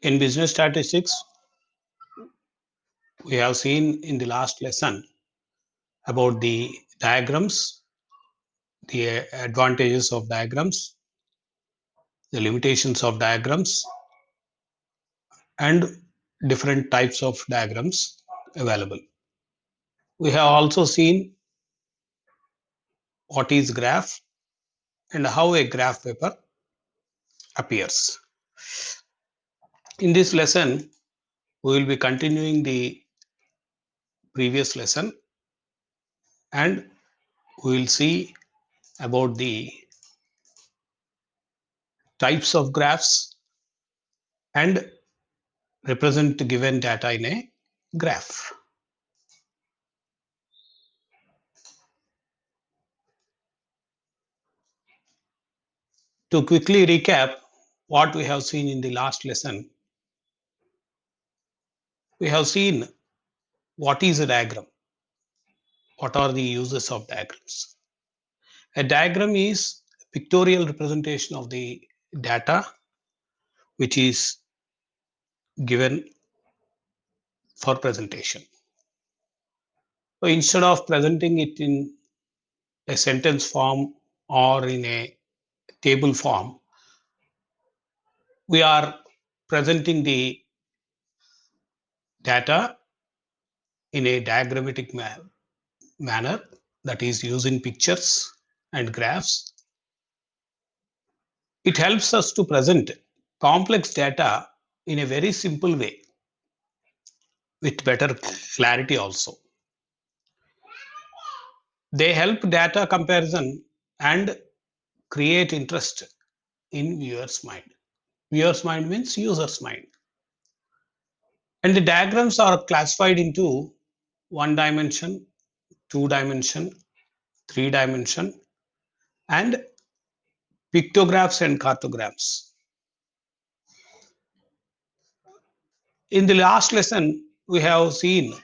In business statistics, we have seen in the last lesson about the diagrams, the advantages of diagrams, the limitations of diagrams, and different types of diagrams available. We have also seen what is graph and how a graph paper appears. In this lesson, we will be continuing the previous lesson and we will see about the types of graphs and represent given data in a graph. To quickly recap what we have seen in the last lesson, we have seen what is a diagram, what are the uses of diagrams. A diagram is a pictorial representation of the data which is given for presentation. So instead of presenting it in a sentence form or in a table form, we are presenting the data in a diagrammatic manner, that is using pictures and graphs. It helps us to present complex data in a very simple way with better clarity also. They help data comparison and create interest in viewer's mind. Viewer's mind means user's mind. And the diagrams are classified into one dimension, two dimension, three dimension, and pictographs and cartographs. In the last lesson, we have seen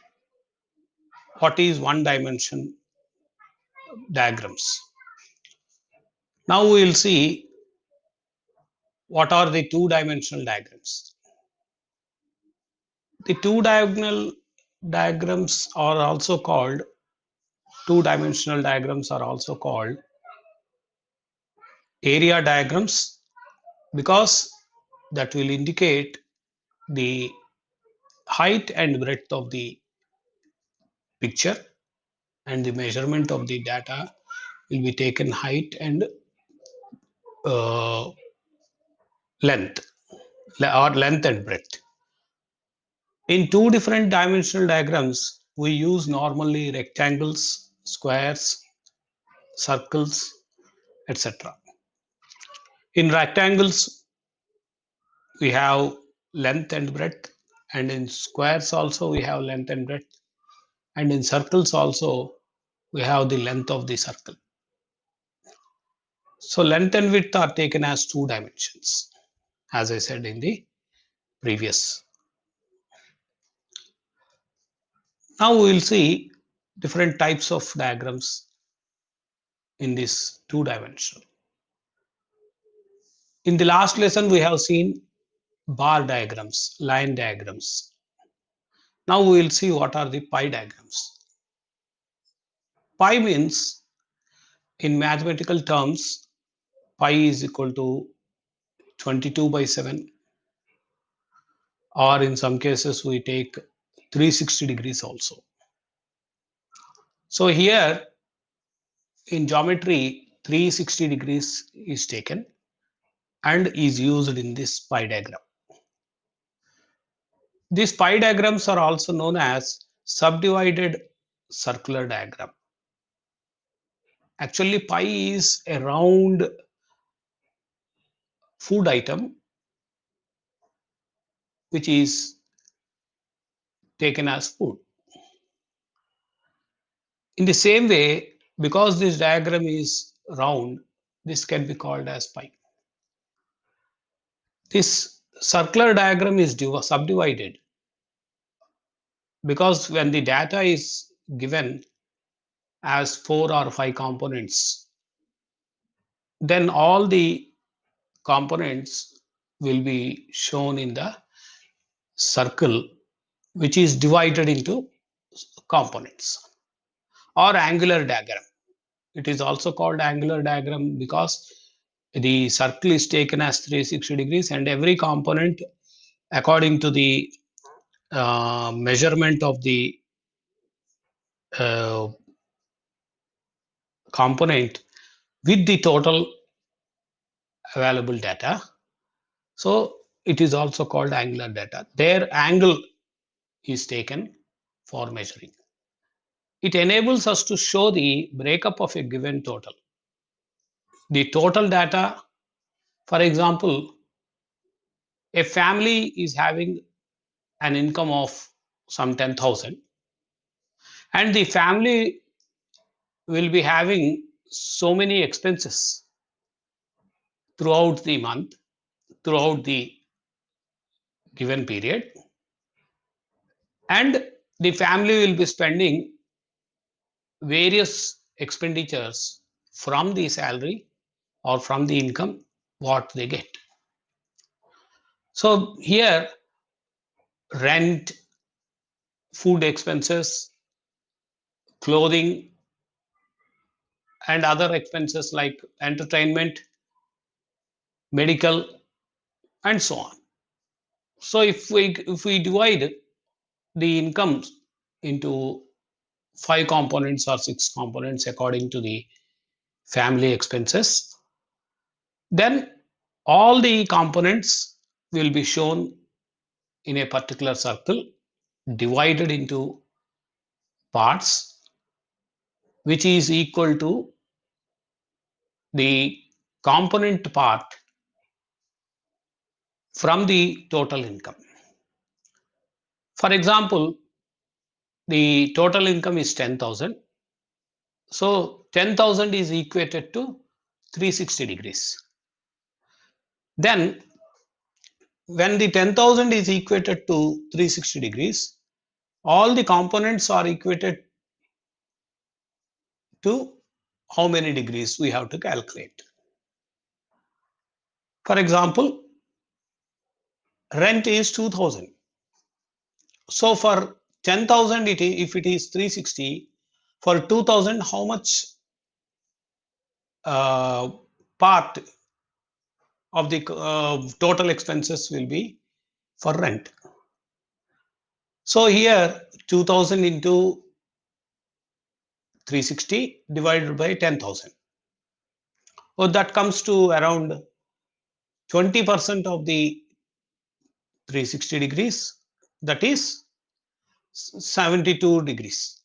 what is one dimension diagrams. Now we will see what are the two dimensional diagrams. The two diagonal diagrams are also called, two dimensional diagrams are also called area diagrams because that will indicate the height and breadth of the picture, and the measurement of the data will be taken height and uh, length or length and breadth. In two different dimensional diagrams, we use normally rectangles, squares, circles, etc. In rectangles, we have length and breadth, and in squares also we have length and breadth, and in circles also we have the length of the circle. So length and width are taken as two dimensions, as I said in the previous. Now we will see different types of diagrams in this two dimensional. In the last lesson, we have seen bar diagrams, line diagrams. Now we will see what are the pie diagrams. Pi means, in mathematical terms, pi is equal to 22/7, or in some cases we take 360 degrees also. So here in geometry, 360 degrees is taken and is used in this pi diagram. These pi diagrams are also known as subdivided circular diagram. Actually, pi is a round food item which is taken as food. In the same way, because this diagram is round, this can be called as pi. This circular diagram is subdivided because when the data is given as 4 or 5 components, then all the components will be shown in the circle which is divided into components, or angular diagram. It is also called angular diagram because the circle is taken as 360 degrees, and every component, according to the measurement of the uh, component with the total available data. So it is also called angular data. Their angle is taken for measuring. It enables us to show the breakup of a given total. The total data, for example, a family is having an income of some 10,000, and the family will be having so many expenses throughout the month, throughout the given period, and the family will be spending various expenditures from the salary or from the income what they get. So here, rent, food expenses, clothing, and other expenses like entertainment, medical, and so on. So if we divide the incomes into five components or six components according to the family expenses, then all the components will be shown in a particular circle divided into parts which is equal to the component part from the total income. For example, the total income is 10,000. So 10,000 is equated to 360 degrees. Then when the 10,000 is equated to 360 degrees, all the components are equated to how many degrees we have to calculate. For example, rent is 2,000. So for 10,000, if it is 360, for 2,000, how much uh, part of the total expenses will be for rent? So here 2,000 into 360 divided by 10,000. So that comes to around 20% of the 360 degrees, that is 72 degrees.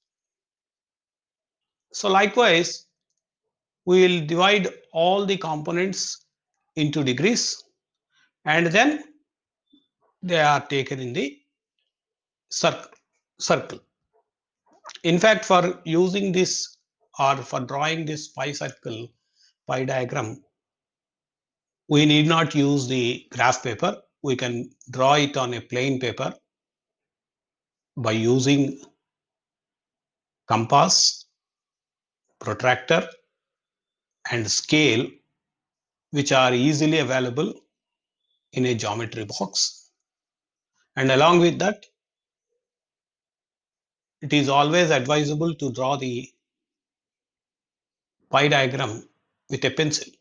So likewise, we will divide all the components into degrees, and then they are taken in the circle. In fact, for using this or for drawing this pie diagram, we need not use the graph paper. We can draw it on a plain paper by using compass, protractor, and scale, which are easily available in a geometry box. And along with that, it is always advisable to draw the pie diagram with a pencil.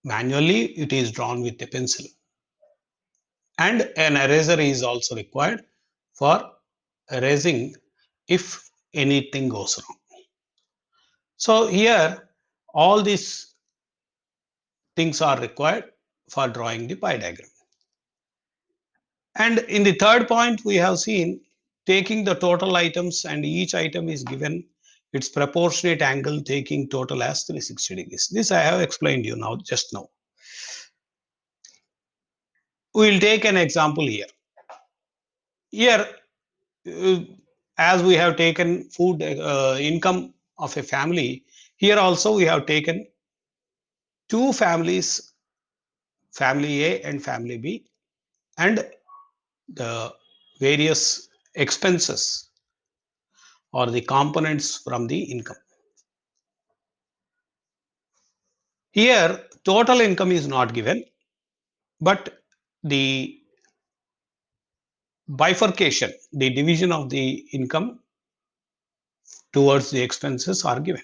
Manually, it is drawn with a pencil. And an eraser is also required for erasing if anything goes wrong. So here, all these things are required for drawing the pie diagram. And in the third point, we have seen taking the total items, and each item is given its proportionate angle, taking total as 360 degrees. This I have explained you now, just now. We will take an example here. Here, uh, as we have taken food income of a family, here also we have taken two families, family A and family B, and the various expenses or the components from the income. Here, total income is not given, but the bifurcation, the division of the income towards the expenses are given.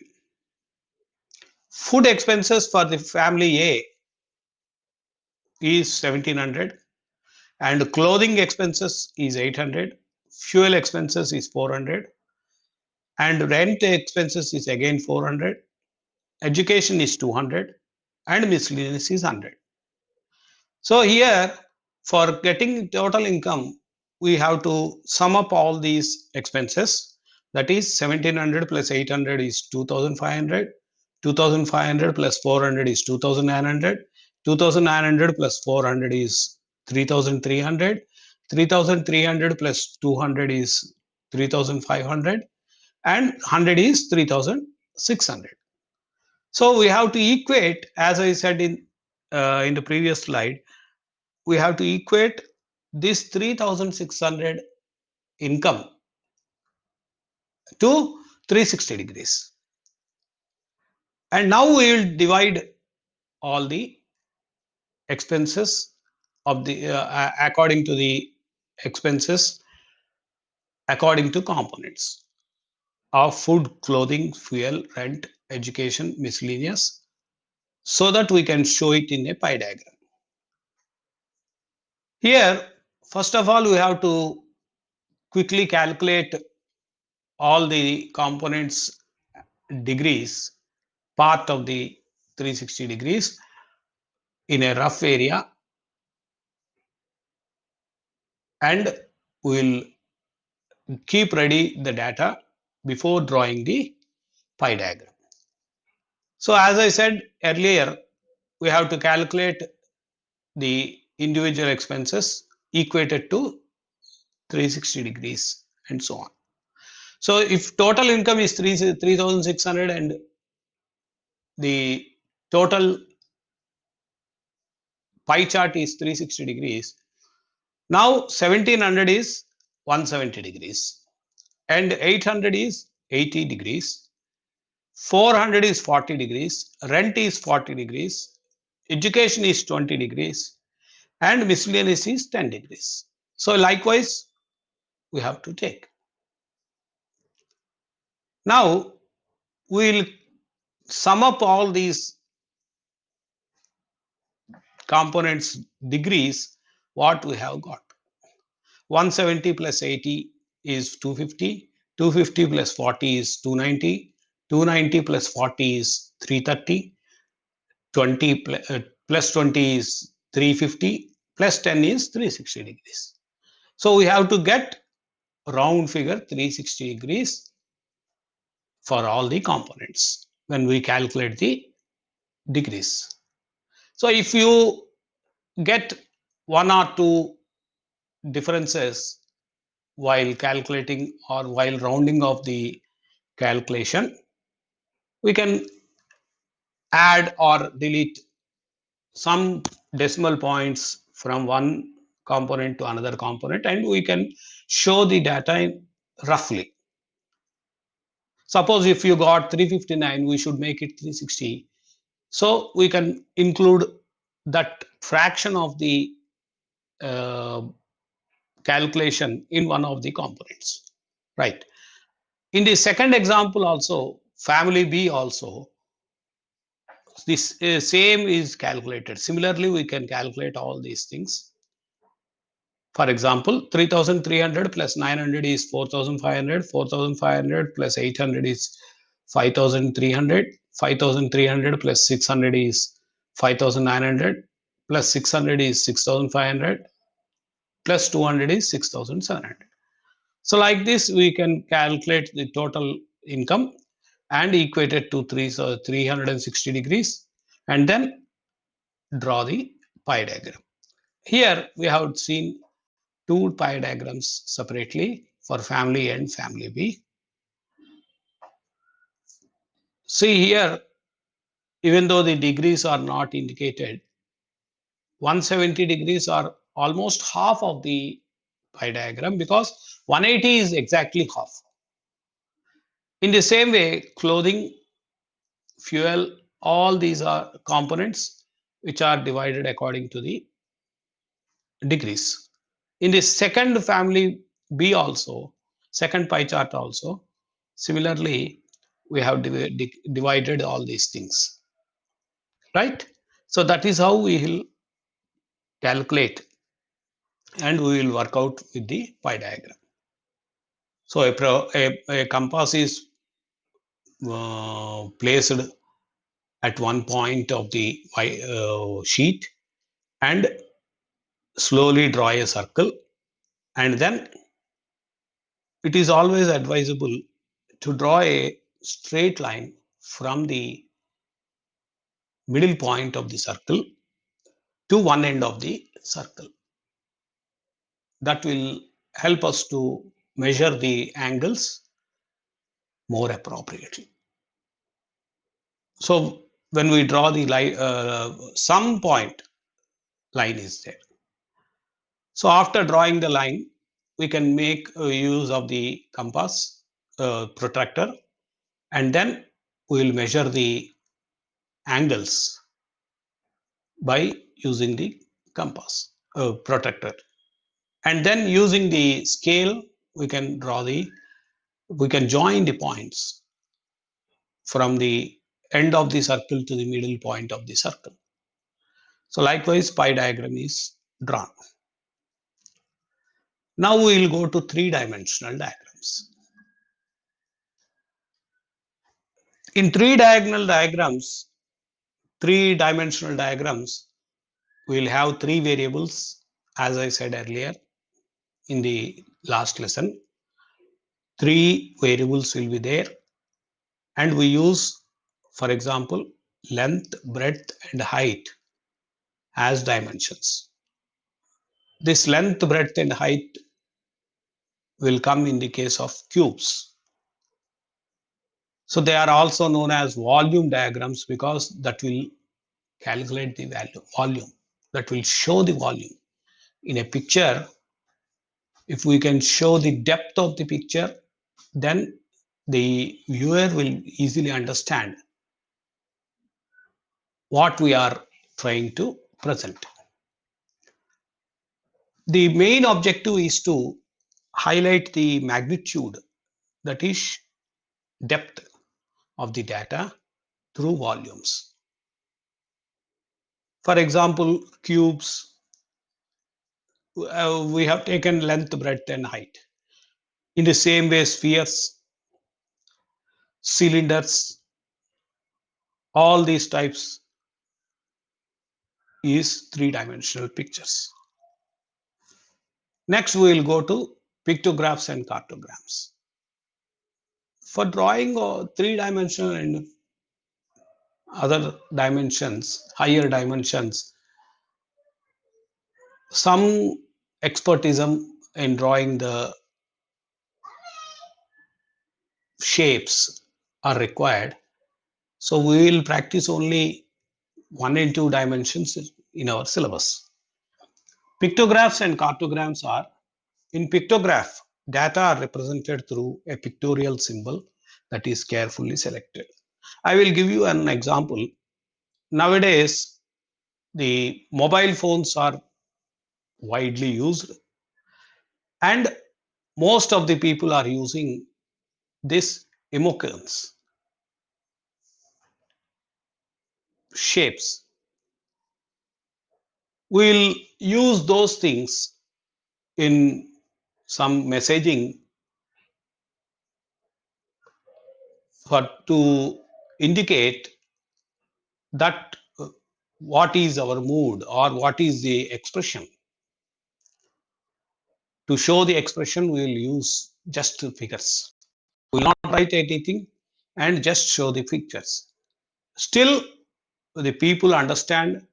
Food expenses for the family A is 1700 and clothing expenses is 800, fuel expenses is 400 and rent expenses is again 400, education is 200 and miscellaneous is 100. So here for getting total income, we have to sum up all these expenses. That is 1700 plus 800 is 2500, 2500 plus 400 is 2900, 2900 plus 400 is 3300, 3300 plus 200 is 3500 and 100 is 3600. So we have to equate, as I said in the previous slide, we have to equate this 3600 income to 360 degrees. And now we will divide all the expenses of the according to the expenses according to components of food, clothing, fuel, rent, education, miscellaneous, so that we can show it in a pie diagram. Here, first of all, we have to quickly calculate all the components degrees, part of the 360 degrees in a rough area, and we'll keep ready the data before drawing the pie diagram. So as I said earlier, we have to calculate the individual expenses equated to 360 degrees and so on. So if total income is 3600 and the total pie chart is 360 degrees, now 1700 is 170 degrees and 800 is 80 degrees, 400 is 40 degrees, rent is 40 degrees, education is 20 degrees and miscellaneous is 10 degrees. So likewise we have to take. Now we'll sum up all these components degrees what we have got. 170 plus 80 is 250, 250 plus 40 is 290, 290 plus 40 is 330, 20 plus 20 is 350, plus 10 is 360 degrees. So we have to get round figure 360 degrees for all the components when we calculate the degrees. So if you get one or two differences while calculating or while rounding off the calculation, we can add or delete some decimal points from one component to another component and we can show the data roughly. Suppose if you got 359, we should make it 360. So we can include that fraction of the uh, calculation in one of the components, right? In the second example also, family B also, this same is calculated. Similarly, we can calculate all these things. For example, 3300 plus 900 is 4500, 4500 plus 800 is 5300, 5300 plus 600 is 5900, plus 600 is 6500, plus 200 is 6700. So like this, we can calculate the total income and equate it to 360 degrees and then draw the pie diagram. Here we have seen two pie diagrams separately for family A and family B. See here, even though the degrees are not indicated, 170 degrees are almost half of the pie diagram because 180 is exactly half. In the same way, clothing, fuel, all these are components which are divided according to the degrees. In the second family B also, second pie chart also, similarly, we have divided all these things, right? So that is how we will calculate and we will work out with the pie diagram. So a compass is placed at one point of the sheet and slowly draw a circle, and then it is always advisable to draw a straight line from the middle point of the circle to one end of the circle. That will help us to measure the angles more appropriately. So when we draw the line, some point line is there. So after drawing the line, we can make use of the compass protractor, and then we will measure the angles by using the compass protractor. And then using the scale, we can join the points from the end of the circle to the middle point of the circle. So likewise, pie diagram is drawn. Now we will go to three-dimensional diagrams. In three-dimensional diagrams, we will have three variables, as I said earlier in the last lesson. Three variables will be there, and we use, for example, length, breadth, and height as dimensions. This length, breadth, and height will come in the case of cubes. So they are also known as volume diagrams because that will calculate the volume, that will show the volume. In a picture, if we can show the depth of the picture, then the viewer will easily understand what we are trying to present. The main objective is to highlight the magnitude, that is depth of the data through volumes. For example, cubes, we have taken length, breadth, and height. In the same way, spheres, cylinders, all these types is three-dimensional pictures. Next, we will go to pictographs and cartograms. For drawing three-dimensional and other dimensions, higher dimensions, some expertism in drawing the shapes are required. So we will practice only 1 and 2 dimensions in our syllabus. Pictographs and cartograms are, in pictograph, data are represented through a pictorial symbol that is carefully selected. I will give you an example. Nowadays, the mobile phones are widely used, and most of the people are using this emoticons, shapes. We'll use those things in some messaging for to indicate that what is our mood or what is the expression. To show the expression, we will use just figures. We will not write anything and just show the pictures. Still, the people understand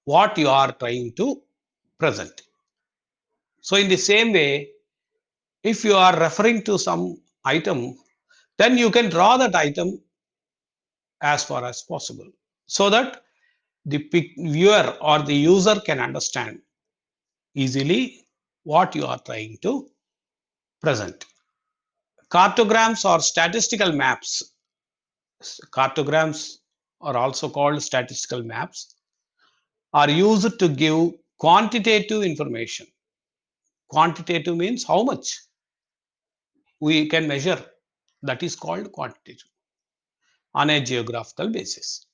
what you are trying to present. So in the same way, if you are referring to some item, then you can draw that item as far as possible so that the viewer or the user can understand easily what you are trying to present. Cartograms or statistical maps. Cartograms are also called statistical maps, are used to give quantitative information Quantitative means how much we can measure. That is called quantitative on a geographical basis.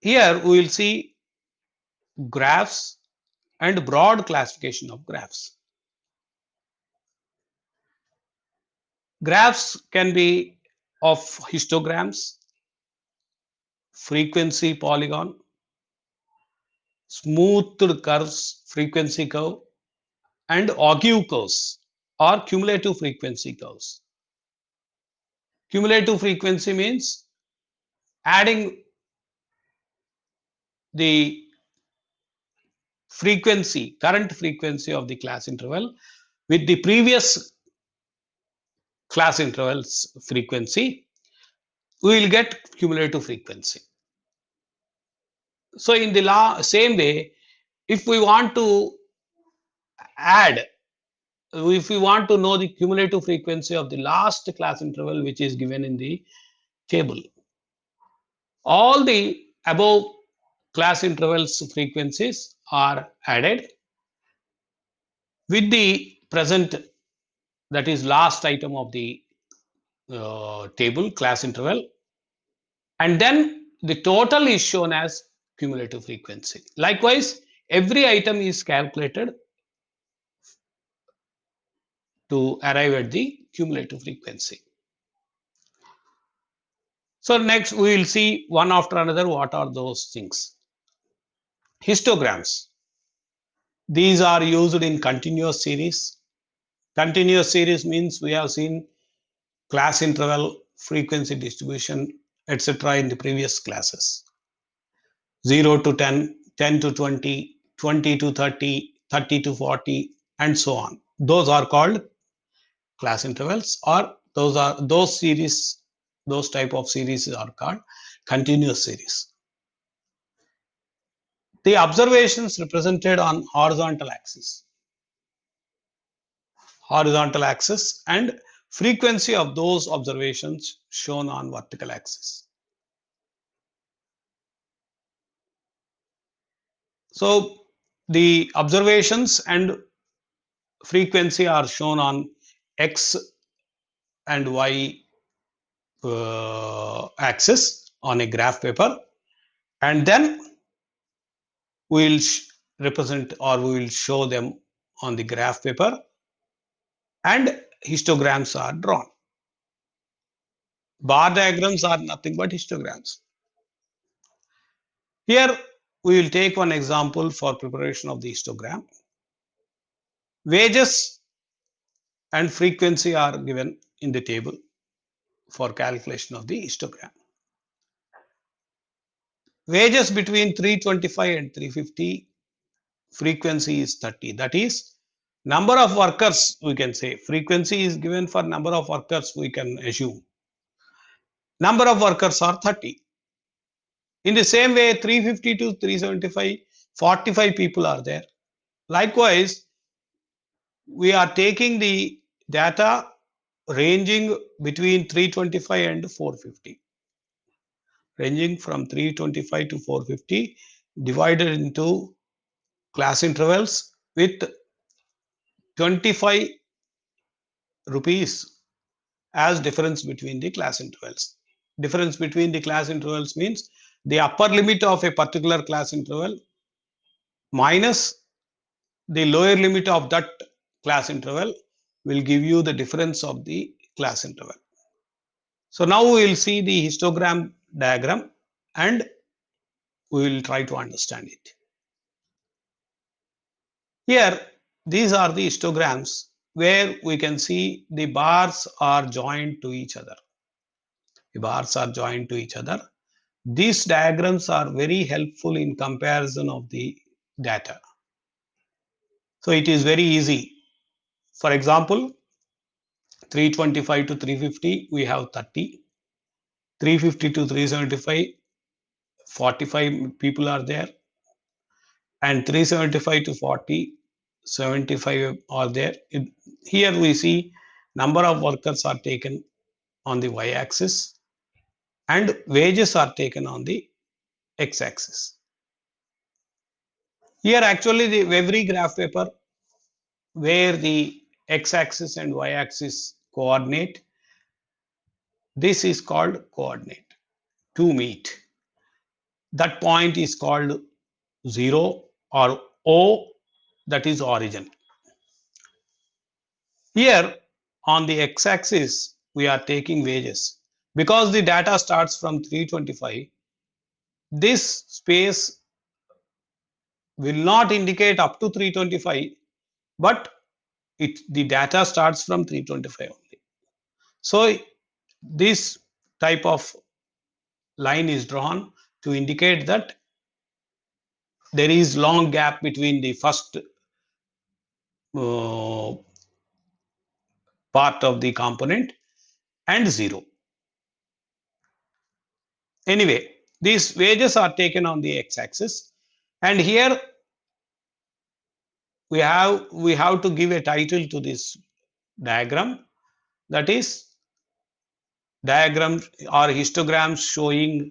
Here we will see graphs and broad classification of graphs. Graphs can be of histograms, frequency polygon, smoothed curves, frequency curve, and Augev curves or cumulative frequency curves. Cumulative frequency means adding the frequency, current frequency of the class interval with the previous class intervals frequency, we will get cumulative frequency. So in the same way, if we want to add, if we want to know the cumulative frequency of the last class interval which is given in the table, all the above class intervals frequencies are added with the present, that is last item of the table class interval, and then the total is shown as cumulative frequency. Likewise, every item is calculated to arrive at the cumulative frequency. So next we will see one after another what are those things. Histograms. These are used in continuous series. Continuous series means we have seen class interval, frequency distribution, etc. in the previous classes. 0 to 10, 10 to 20, 20 to 30, 30 to 40, and so on. Those are called class intervals, or those series, those type of series are called continuous series. The observations represented on horizontal axis and frequency of those observations shown on vertical axis. So the observations and frequency are shown on x and y axis on a graph paper, and then we will represent, or we will show them on the graph paper, and histograms are drawn. Bar diagrams are nothing but histograms. Here we will take one example for preparation of the histogram. Wages and frequency are given in the table for calculation of the histogram. Wages between 325 and 350, frequency is 30. That is number of workers, we can say. Frequency is given for number of workers, we can assume. Number of workers are 30. In the same way, 350 to 375, 45 people are there. Likewise, we are taking the data ranging between 325 and 450. Ranging from 325 to 450, divided into class intervals with 25 rupees as difference between the class intervals. Difference between the class intervals means the upper limit of a particular class interval minus the lower limit of that class interval will give you the difference of the class interval. So now we will see the histogram diagram and we will try to understand it. Here, these are the histograms where we can see the bars are joined to each other. The bars are joined to each other. These diagrams are very helpful in comparison of the data. So it is very easy. For example, 325 to 350, we have 30. 350 to 375, 45 people are there. And 375 to 40, 75 are there. Here we see number of workers are taken on the y-axis and wages are taken on the x-axis. Here actually every graph paper where the x-axis and y-axis coordinate, this is called coordinate to meet. That point is called 0 or O, that is origin. Here on the x-axis we are taking wages. Because the data starts from 325, this space will not indicate up to 325, but the data starts from 325 only. So this type of line is drawn to indicate that there is long gap between the first uh, part of the component and 0. Anyway, these wages are taken on the x-axis, and here we have to give a title to this diagram, that is diagram or histograms showing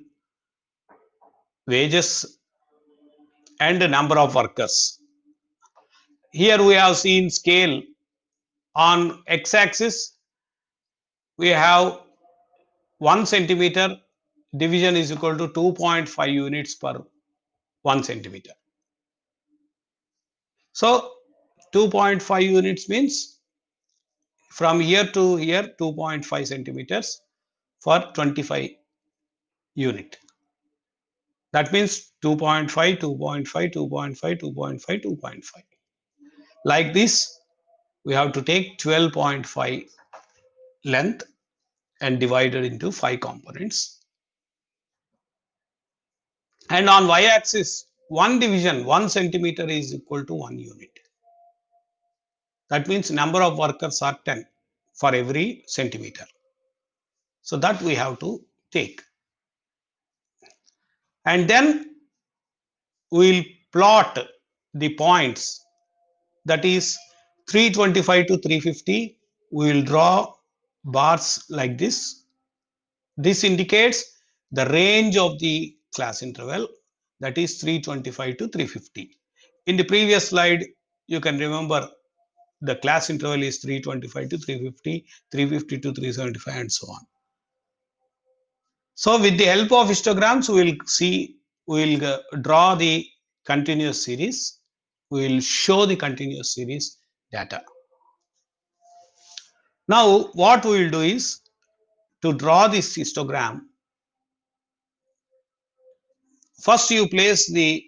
wages and the number of workers. Here we have seen scale. On x-axis we have 1 centimeter division is equal to 2.5 units per 1 centimeter. So 2.5 units means from here to here 2.5 centimeters for 25 unit. That means 2.5, 2.5, 2.5, 2.5, 2.5. Like this, we have to take 12.5 length and divided into 5 components. And on y-axis, one division, 1 centimeter is equal to 1 unit. That means number of workers are 10 for every centimeter. So that we have to take. And then we will plot the points, that is 325 to 350. We will draw bars like this. This indicates the range of the class interval, that is 325 to 350. In the previous slide, you can remember the class interval is 325 to 350, 350 to 375, and so on. So with the help of histograms, we will draw the continuous series. We will show the continuous series data. Now what we will do is to draw this histogram. First you place the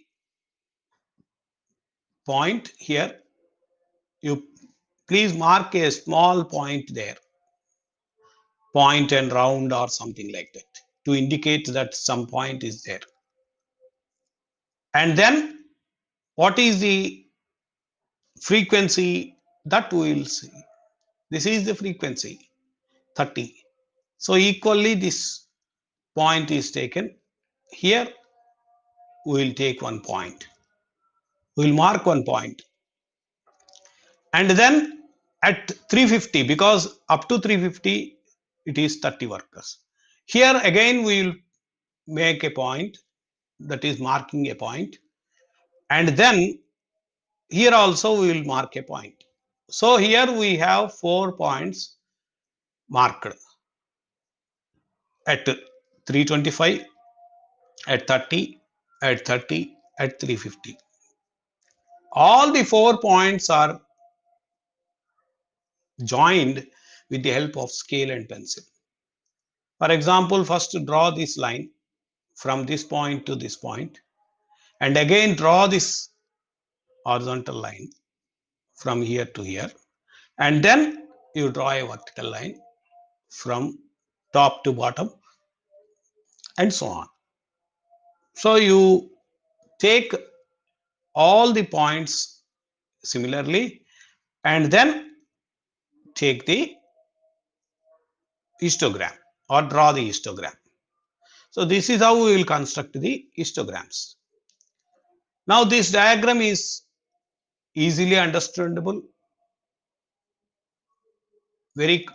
point here. You please mark a small point there, point and round or something like that, to indicate that some point is there. And then what is the frequency, that we will see. This is the frequency 30. So equally this point is taken. Here we will take one point. We will mark one point. And then at 350, because up to 350 it is 30 workers. Here again we will make a point, that is marking a point. And then here also we will mark a point. So here we have 4 points marked at 325, at 30, at 30, at 350. All the 4 points are joined with the help of scale and pencil. For example, first draw this line from this point to this point, and again draw this horizontal line from here to here, and then you draw a vertical line from top to bottom, and so on. So you take all the points similarly, and then take the histogram or draw the histogram. So this is how we will construct the histograms. Now this diagram is easily understandable, very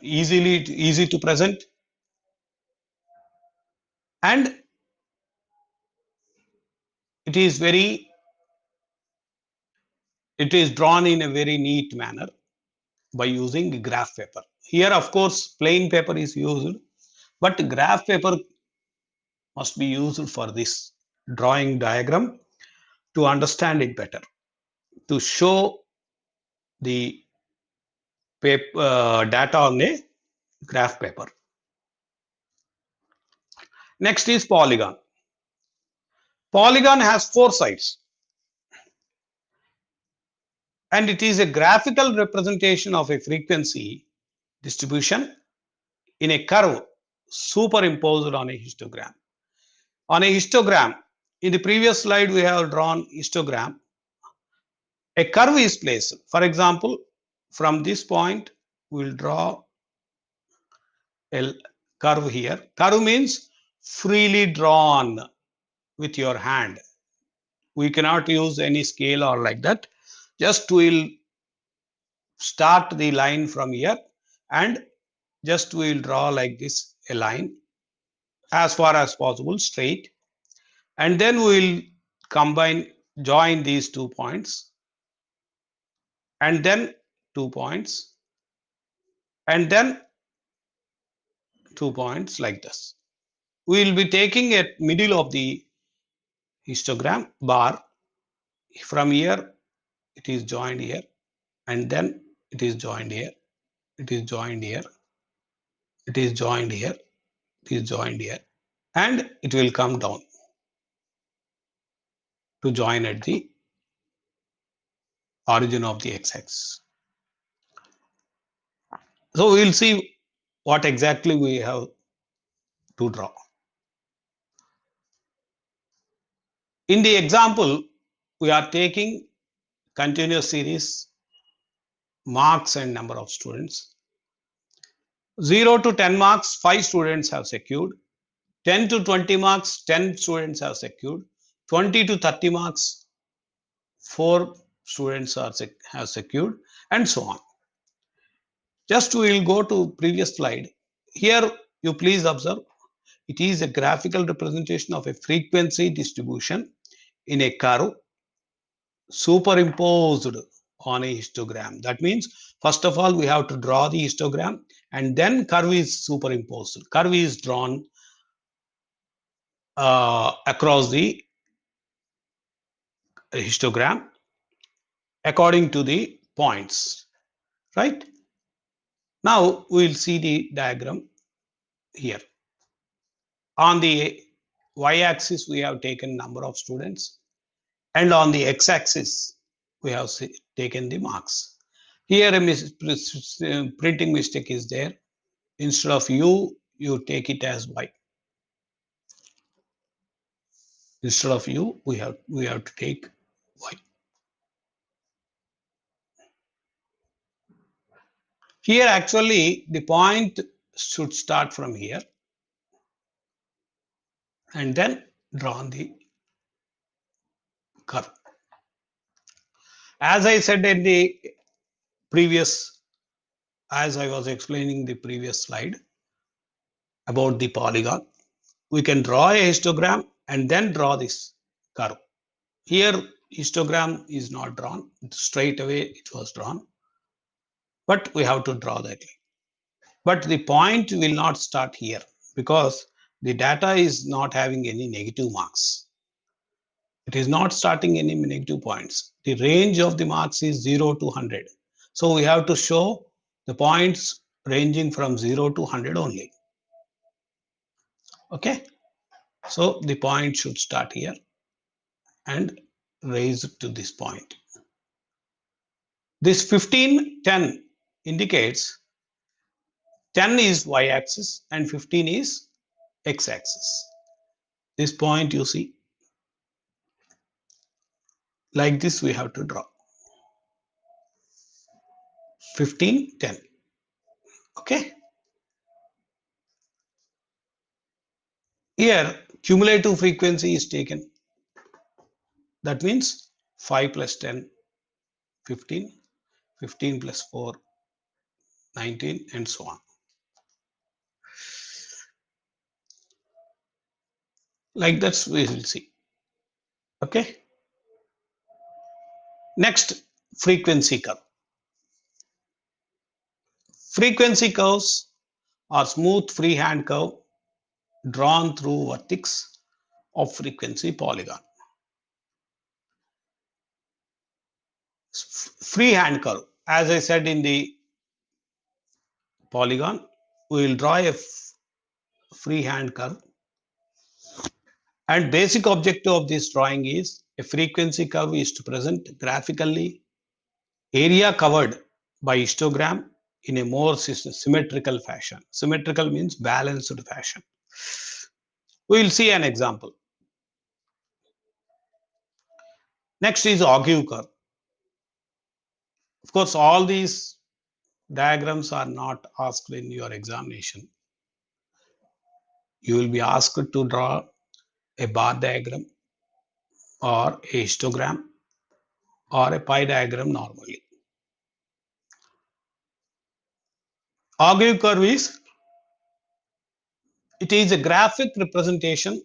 easy to present, and it is very It is drawn in a very neat manner by using graph paper. Here, of course, plain paper is used, but graph paper must be used for this drawing diagram to understand it better, to show the data on a graph paper. Next is polygon. Polygon has four sides, and it is a graphical representation of a frequency distribution in a curve superimposed on a histogram. On a histogram, in the previous slide we have drawn histogram. A curve is placed. For example, from this point we will draw a curve here. Curve means freely drawn with your hand. We cannot use any scale or like that. Just we'll start the line from here and just we'll draw like this a line as far as possible straight, and then we'll join these 2 points, and then 2 points, and then 2 points like this. We will be taking a middle of the histogram bar. From here it is joined here, and then it is joined here, it is joined here, it is joined here, it is joined here, and it will come down to join at the origin of the x-axis. So we will see what exactly we have to draw. In the example, we are taking continuous series, marks and number of students. 0 to 10 marks, 5 students have secured. 10 to 20 marks, 10 students have secured. 20 to 30 marks, 4 students have secured, and so on. Just we will go to previous slide. Here you please observe, it is a graphical representation of a frequency distribution in a curve superimposed on a histogram. That means, first of all, we have to draw the histogram, and then curve is superimposed. Curve is drawn across the histogram according to the points, right? Now we will see the diagram here. On the y-axis, we have taken number of students, and on the x-axis, we have taken the marks. Here a printing mistake is there. Instead of u, you take it as y. Instead of u, we have to take y. Here actually the point should start from here and then draw on the curve. As I said in the previous, as I was explaining the previous slide about the polygon, we can draw a histogram and then draw this curve. Here histogram is not drawn, straight away it was drawn, but we have to draw that. But the point will not start here because the data is not having any negative marks. It is not starting any negative points. The range of the marks is 0 to 100. So we have to show the points ranging from 0 to 100 only. Okay. So the point should start here and raise to this point. This 15, 10 indicates 10 is y-axis and 15 is x-axis. This point you see, like this we have to draw. 15, 10. Okay. Here cumulative frequency is taken. That means 5 plus 10, 15, 15 plus 4, 19, and so on. Like that we will see. Okay. Next, frequency curve. Frequency curves are smooth freehand curve drawn through vertex of frequency polygon. Freehand curve, as I said in the polygon, we will draw a freehand curve, and basic objective of this drawing is a frequency curve is to present graphically area covered by histogram in a more symmetrical fashion. Symmetrical means balanced fashion. We will see an example. Next is Augev curve. Of course, all these diagrams are not asked in your examination. You will be asked to draw a bar diagram or a histogram or a pie diagram normally. Augev curve is, it is a graphic representation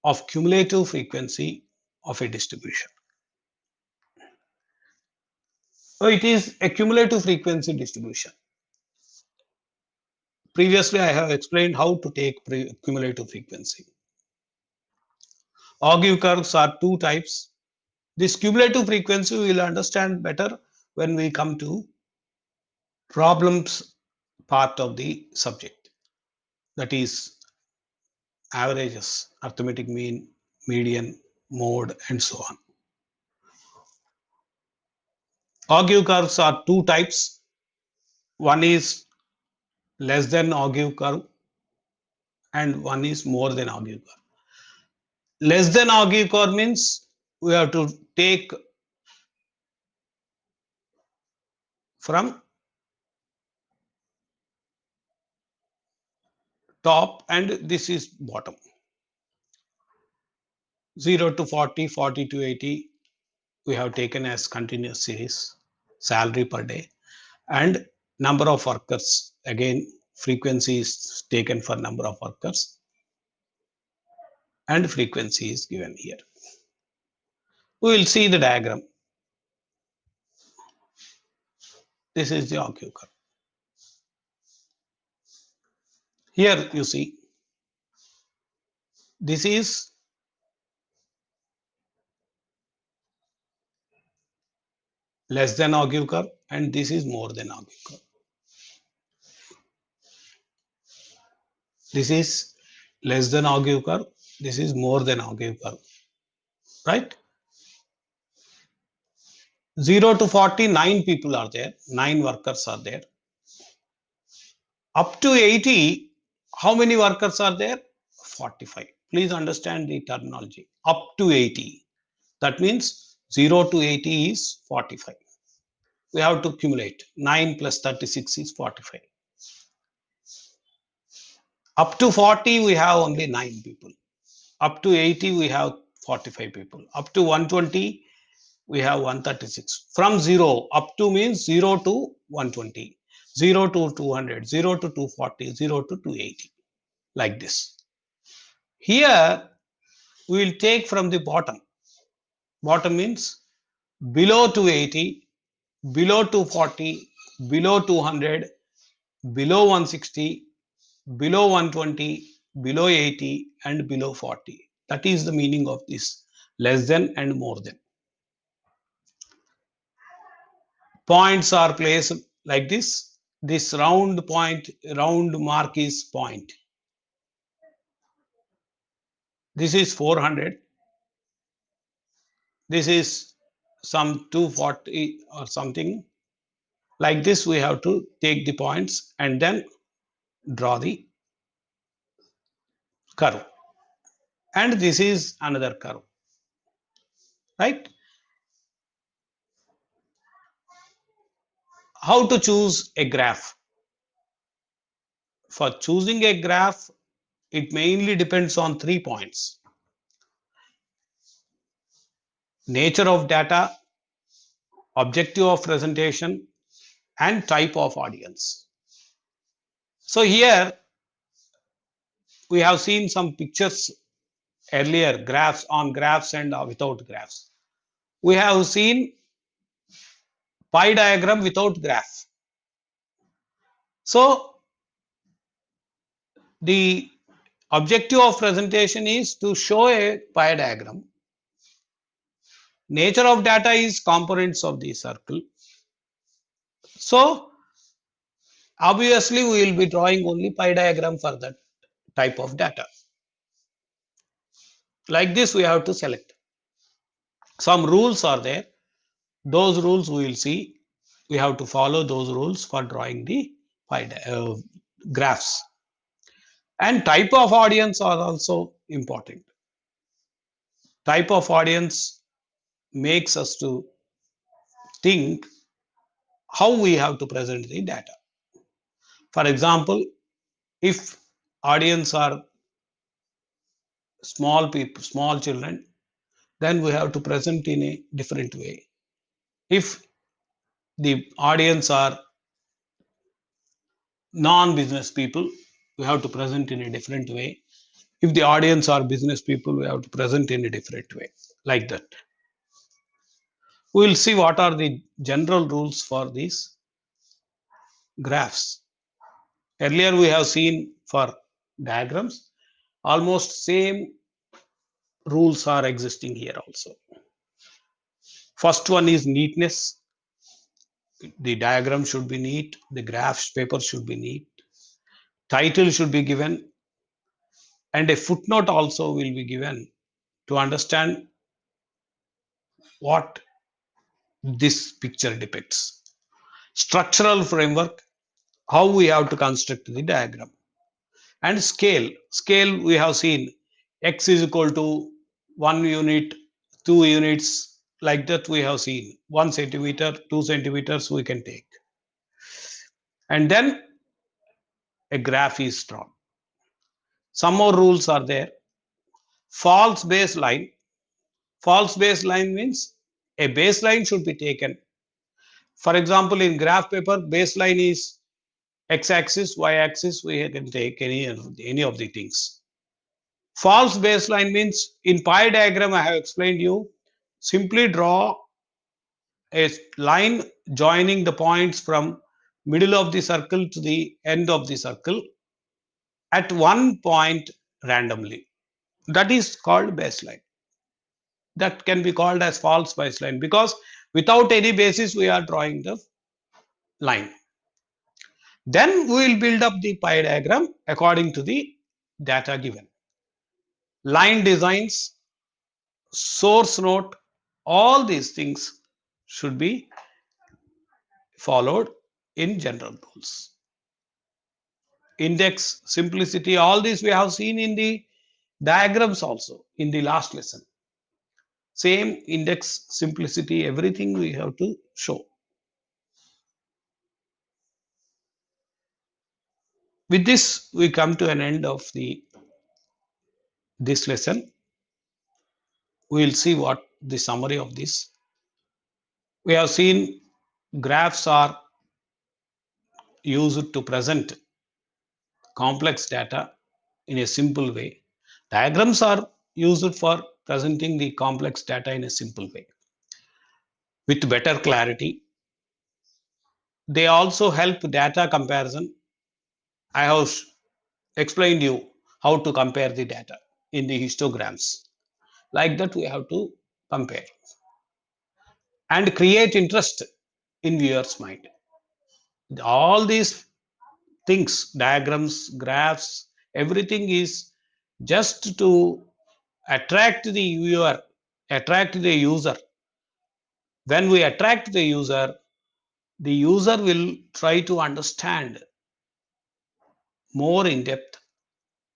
of cumulative frequency of a distribution. So it is a cumulative frequency distribution. Previously, I have explained how to take cumulative frequency. Augev curves are two types. This cumulative frequency we will understand better when we come to problems part of the subject. That is averages, arithmetic mean, median, mode, and so on. Augev curves are two types. One is less than Augev curve and one is more than Augev curve. Less than Augev curve means we have to take from top and this is bottom. 0 to 40, 40 to 80 we have taken as continuous series, salary per day, and number of workers, again frequency is taken for number of workers and frequency is given here. We will see the diagram. This is the Augev curve. Here you see this is less than Augev curve and this is more than Augev curve. This is less than Augev curve, this is more than Augev curve, right? 0 to 40, 9 people are there, 9 workers are there. Up to 80, how many workers are there? 45. Please understand the terminology. Up to 80. That means 0 to 80 is 45. We have to accumulate. 9 plus 36 is 45. Up to 40, we have only 9 people. Up to 80, we have 45 people. Up to 120, we have 136. From 0, up to means 0 to 120, 0 to 200, 0 to 240, 0 to 280. Like this. Here, we will take from the bottom. Bottom means below 280, below 240, below 200, below 160, below 120, below 80, and below 40. That is the meaning of this less than and more than. Points are placed like this. This round point, round mark is point. This is 400. This is some 240 or something. Like this, we have to take the points and then draw the curve. And this is another curve, right? How to choose a graph? For choosing a graph, it mainly depends on 3 points. Nature of data, objective of presentation, and type of audience. So here we have seen some pictures earlier, graphs on graphs and without graphs. We have seen pie diagram without graph. So the objective of presentation is to show a pie diagram. Nature of data is components of the circle. So obviously we will be drawing only pie diagram for that type of data. Like this we have to select. Some rules are there. Those rules we will see. We have to follow those rules for drawing the graphs. And type of audience are also important. Type of audience makes us to think how we have to present the data. For example, if audience are small people, small children, then we have to present in a different way. If the audience are non-business people, we have to present in a different way. If the audience are business people, we have to present in a different way, like that. We will see what are the general rules for these graphs. Earlier we have seen for diagrams, almost same rules are existing here also. First one is neatness. The diagram should be neat, the graphs paper should be neat, title should be given, and a footnote also will be given to understand what this picture depicts. Structural framework, how we have to construct the diagram. And scale. Scale we have seen x is equal to 1 unit, 2 units, like that we have seen 1 centimeter, 2 centimeters we can take. And then a graph is drawn. Some more rules are there. False baseline. False baseline means a baseline should be taken. For example, in graph paper, baseline is x-axis, y-axis, we can take any of the things. False baseline means in pie diagram I have explained you, simply draw a line joining the points from middle of the circle to the end of the circle at one point randomly. That is called baseline. That can be called as false baseline because without any basis we are drawing the line. Then we will build up the pie diagram according to the data given. Line designs, source note, all these things should be followed in general rules. Index, simplicity, all these we have seen in the diagrams also in the last lesson. Same index, simplicity, everything we have to show. With this, we come to an end of this lesson. We will see what the summary of this. We have seen graphs are used to present complex data in a simple way. Diagrams are used for presenting the complex data in a simple way with better clarity. They also help data comparison. I have explained you how to compare the data in the histograms. Like that, we have to compare and create interest in viewers' mind. All these things, diagrams, graphs, everything is just to attract the viewer, attract the user. When we attract the user will try to understand more in depth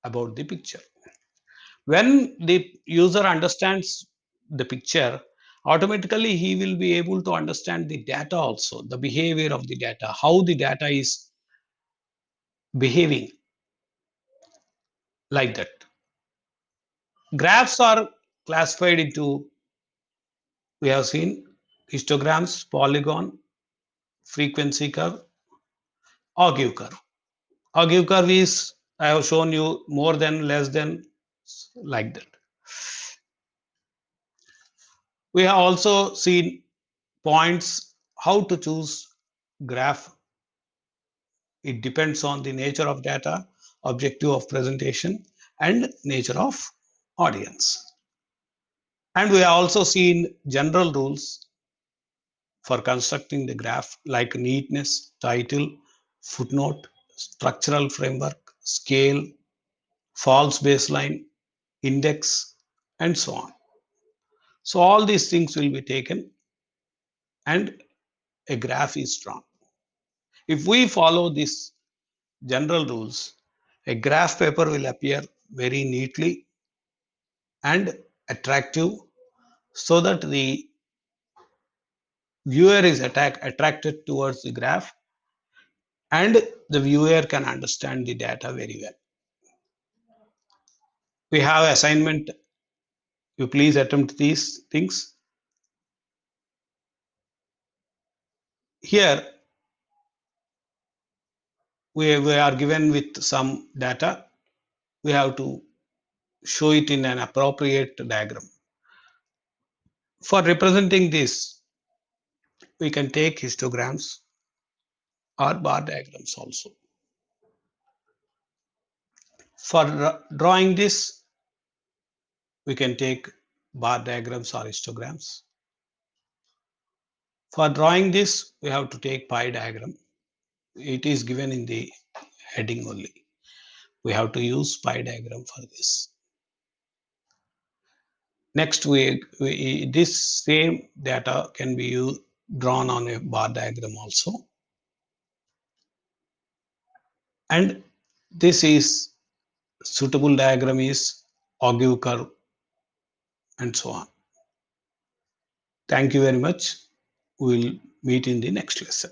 about the picture. When the user understands the picture, automatically he will be able to understand the data also, the behavior of the data, how the data is behaving, like that. Graphs are classified into, we have seen histograms, polygon, frequency curve, Ogive curve. Ogive curve is, I have shown you more than, less than, like that. We have also seen points, how to choose graph. It depends on the nature of data, objective of presentation, and nature of audience. And we have also seen general rules for constructing the graph like neatness, title, footnote, structural framework, scale, false baseline, index, and so on. So all these things will be taken and a graph is drawn. If we follow these general rules, a graph paper will appear very neatly and attractive so that the viewer is attracted towards the graph and the viewer can understand the data very well. We have assignment. You please attempt these things. Here we are given with some data. We have to show it in an appropriate diagram. For representing this, we can take histograms or bar diagrams also. For drawing this, we can take bar diagrams or histograms. For drawing this, we have to take pie diagram. It is given in the heading only. We have to use pie diagram for this. Next, this same data can be drawn on a bar diagram also. And this is suitable diagram is Ogilvy curve and so on. Thank you very much. We will meet in the next lesson.